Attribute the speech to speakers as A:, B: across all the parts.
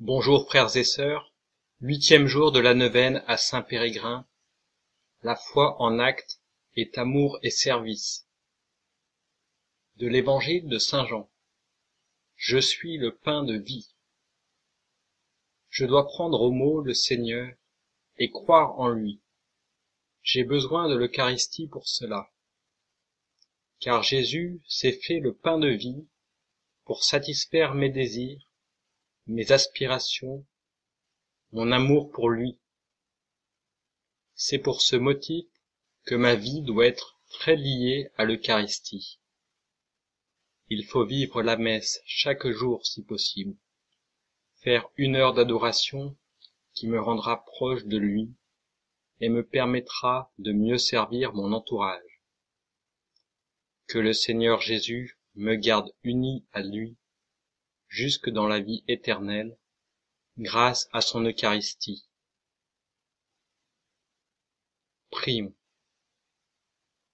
A: Bonjour frères et sœurs, 8e jour de la neuvaine à Saint-Pérégrin. La foi en acte est amour et service. De l'évangile de Saint Jean. Je suis le pain de vie. Je dois prendre au mot le Seigneur et croire en lui. J'ai besoin de l'Eucharistie pour cela. Car Jésus s'est fait le pain de vie pour satisfaire mes désirs, mes aspirations, mon amour pour lui. C'est pour ce motif que ma vie doit être très liée à l'Eucharistie. Il faut vivre la messe chaque jour si possible, faire 1 heure d'adoration qui me rendra proche de lui et me permettra de mieux servir mon entourage. Que le Seigneur Jésus me garde uni à lui jusque dans la vie éternelle, grâce à son Eucharistie. Prions.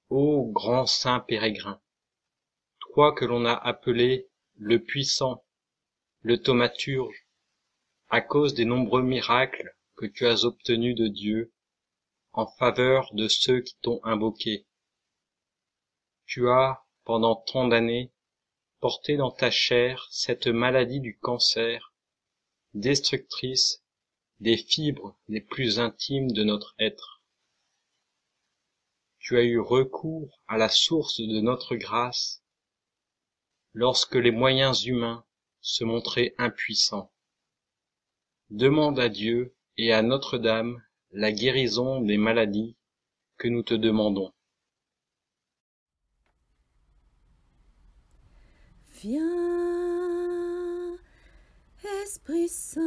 A: Ô grand saint Pérégrin, toi que l'on a appelé le puissant, le thaumaturge, à cause des nombreux miracles que tu as obtenus de Dieu en faveur de ceux qui t'ont invoqué. Tu as, pendant tant d'années, porté dans ta chair cette maladie du cancer, destructrice des fibres les plus intimes de notre être. Tu as eu recours à la source de notre grâce lorsque les moyens humains se montraient impuissants. Demande à Dieu et à Notre-Dame la guérison des maladies que nous te demandons.
B: Viens, Esprit Saint,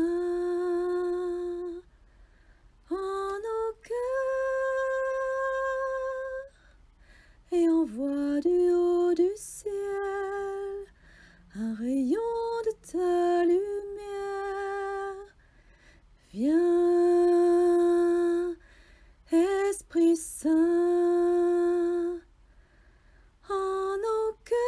B: en nos cœurs, et envoie du haut du ciel un rayon de ta lumière. Viens, Esprit Saint, en nos cœurs,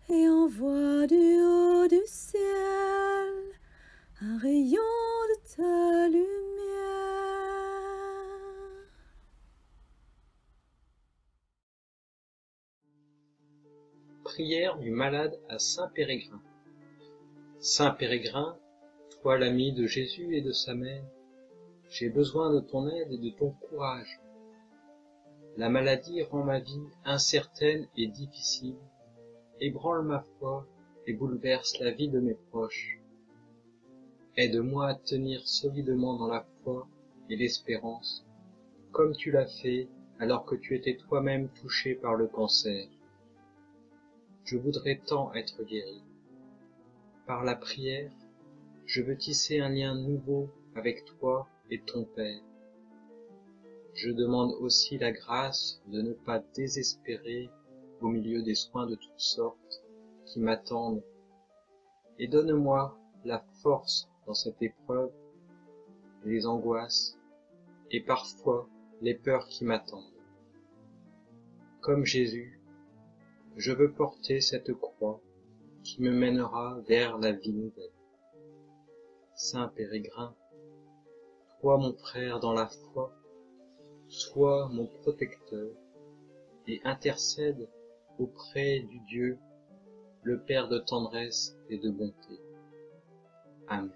B: et envoie du haut du ciel un rayon de ta lumière.
A: Prière du malade à Saint-Pérégrin. Saint-Pérégrin, toi l'ami de Jésus et de sa mère, j'ai besoin de ton aide et de ton courage. La maladie rend ma vie incertaine et difficile, ébranle ma foi et bouleverse la vie de mes proches. Aide-moi à tenir solidement dans la foi et l'espérance, comme tu l'as fait alors que tu étais toi-même touché par le cancer. Je voudrais tant être guéri. Par la prière, je veux tisser un lien nouveau avec toi et ton Père. Je demande aussi la grâce de ne pas désespérer au milieu des soins de toutes sortes qui m'attendent, et donne-moi la force dans cette épreuve, les angoisses et parfois les peurs qui m'attendent. Comme Jésus, je veux porter cette croix qui me mènera vers la vie nouvelle. Saint Pérégrin, toi mon frère dans la foi, sois mon protecteur et intercède auprès du Dieu, le Père de tendresse et de bonté. Amen.